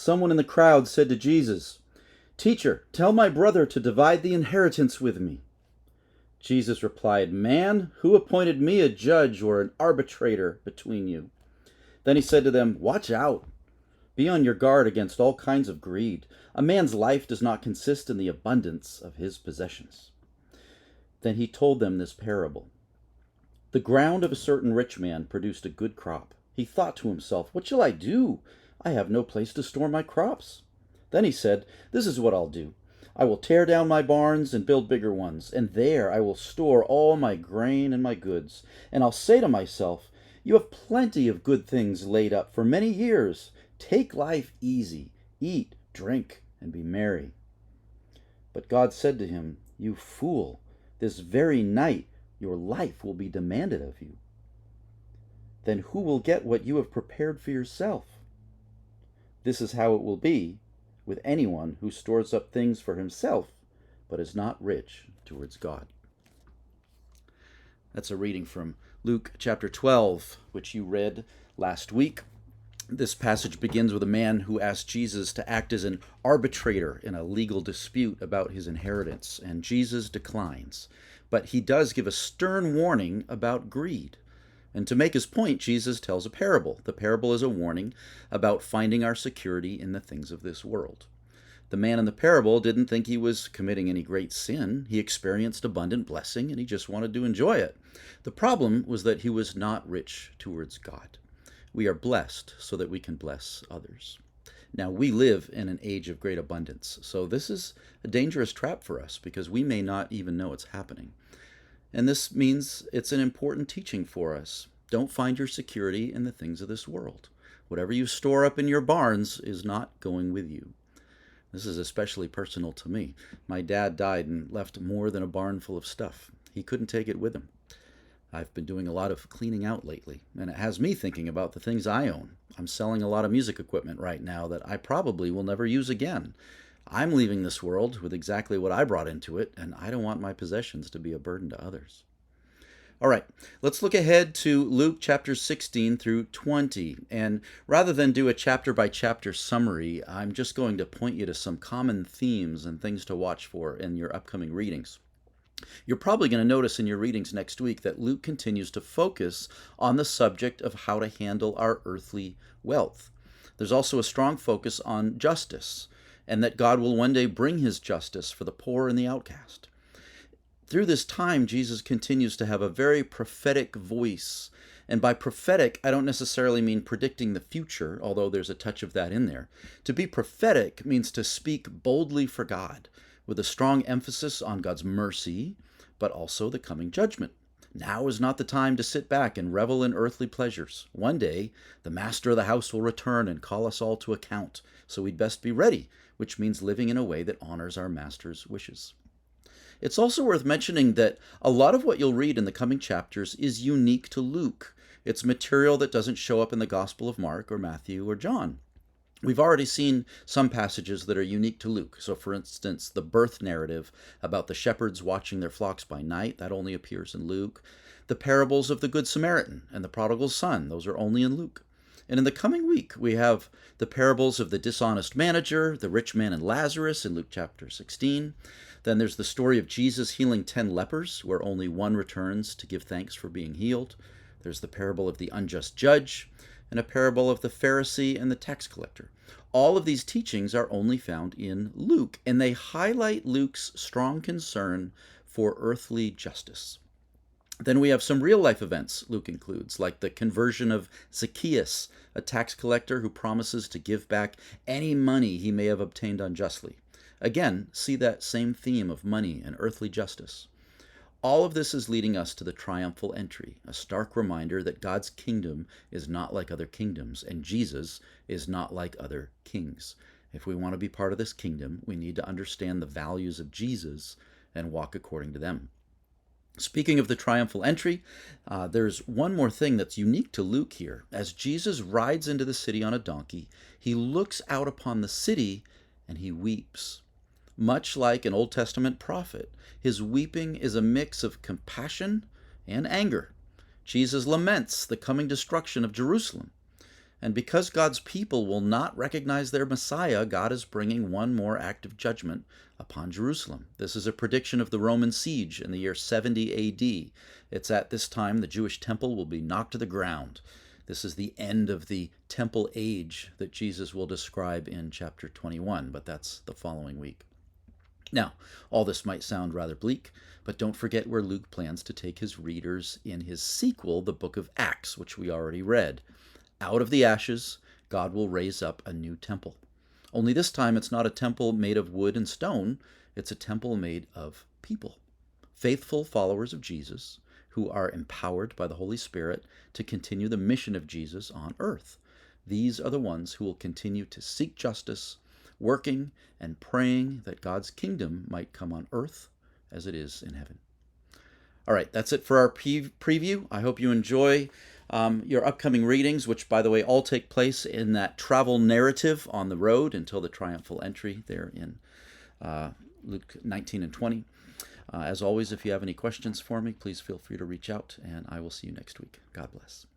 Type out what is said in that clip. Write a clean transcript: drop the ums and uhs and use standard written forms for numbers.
Someone in the crowd said to Jesus, "Teacher, tell my brother to divide the inheritance with me." Jesus replied, "Man, who appointed me a judge or an arbitrator between you?" Then he said to them, "Watch out. Be on your guard against all kinds of greed. A man's life does not consist in the abundance of his possessions." Then he told them this parable. The ground of a certain rich man produced a good crop. He thought to himself, "What shall I do? I have no place to store my crops." Then he said, "This is what I'll do. I will tear down my barns and build bigger ones, and there I will store all my grain and my goods. And I'll say to myself, you have plenty of good things laid up for many years. Take life easy, eat, drink, and be merry." But God said to him, "You fool, this very night your life will be demanded of you. Then who will get what you have prepared for yourself? This is how it will be with anyone who stores up things for himself, but is not rich towards God." That's a reading from Luke chapter 12, which you read last week. This passage begins with a man who asks Jesus to act as an arbitrator in a legal dispute about his inheritance, and Jesus declines. But he does give a stern warning about greed. And to make his point, Jesus tells a parable. The parable is a warning about finding our security in the things of this world. The man in the parable didn't think he was committing any great sin. He experienced abundant blessing, and he just wanted to enjoy it. The problem was that he was not rich towards God. We are blessed so that we can bless others. Now, we live in an age of great abundance, so this is a dangerous trap for us because we may not even know it's happening. And this means it's an important teaching for us. Don't find your security in the things of this world. Whatever you store up in your barns is not going with you. This is especially personal to me. My dad died and left more than a barn full of stuff. He couldn't take it with him. I've been doing a lot of cleaning out lately, and it has me thinking about the things I own. I'm selling a lot of music equipment right now that I probably will never use again. I'm leaving this world with exactly what I brought into it, and I don't want my possessions to be a burden to others. All right, let's look ahead to Luke chapter 16 through 20. And rather than do a chapter by chapter summary, I'm just going to point you to some common themes and things to watch for in your upcoming readings. You're probably going to notice in your readings next week that Luke continues to focus on the subject of how to handle our earthly wealth. There's also a strong focus on justice, and that God will one day bring his justice for the poor and the outcast. Through this time, Jesus continues to have a very prophetic voice. And by prophetic, I don't necessarily mean predicting the future, although there's a touch of that in there. To be prophetic means to speak boldly for God, with a strong emphasis on God's mercy, but also the coming judgment. Now is not the time to sit back and revel in earthly pleasures. One day, the master of the house will return and call us all to account, so we'd best be ready, which means living in a way that honors our master's wishes. It's also worth mentioning that a lot of what you'll read in the coming chapters is unique to Luke. It's material that doesn't show up in the Gospel of Mark or Matthew or John. We've already seen some passages that are unique to Luke. So, for instance, the birth narrative about the shepherds watching their flocks by night, that only appears in Luke. The parables of the Good Samaritan and the prodigal son, those are only in Luke. And in the coming week, we have the parables of the dishonest manager, the rich man, and Lazarus in Luke chapter 16. Then there's the story of Jesus healing 10 lepers, where only one returns to give thanks for being healed. There's the parable of the unjust judge, and a parable of the Pharisee and the tax collector. All of these teachings are only found in Luke, and they highlight Luke's strong concern for earthly justice. Then we have some real-life events Luke includes, like the conversion of Zacchaeus, a tax collector who promises to give back any money he may have obtained unjustly. Again, see that same theme of money and earthly justice. All of this is leading us to the triumphal entry, a stark reminder that God's kingdom is not like other kingdoms, and Jesus is not like other kings. If we want to be part of this kingdom, we need to understand the values of Jesus and walk according to them. Speaking of the triumphal entry, there's one more thing that's unique to Luke here. As Jesus rides into the city on a donkey, he looks out upon the city and he weeps. Much like an Old Testament prophet, his weeping is a mix of compassion and anger. Jesus laments the coming destruction of Jerusalem. And because God's people will not recognize their Messiah, God is bringing one more act of judgment upon Jerusalem. This is a prediction of the Roman siege in the year 70 AD. It's at this time the Jewish temple will be knocked to the ground. This is the end of the temple age that Jesus will describe in chapter 21, but that's the following week. Now, all this might sound rather bleak, but don't forget where Luke plans to take his readers in his sequel, the book of Acts, which we already read. Out of the ashes, God will raise up a new temple. Only this time it's not a temple made of wood and stone, it's a temple made of people. Faithful followers of Jesus who are empowered by the Holy Spirit to continue the mission of Jesus on earth. These are the ones who will continue to seek justice, working and praying that God's kingdom might come on earth as it is in heaven. All right, that's it for our preview. I hope you enjoy your upcoming readings, which, by the way, all take place in that travel narrative on the road until the triumphal entry there in Luke 19 and 20. As always, if you have any questions for me, please feel free to reach out, and I will see you next week. God bless.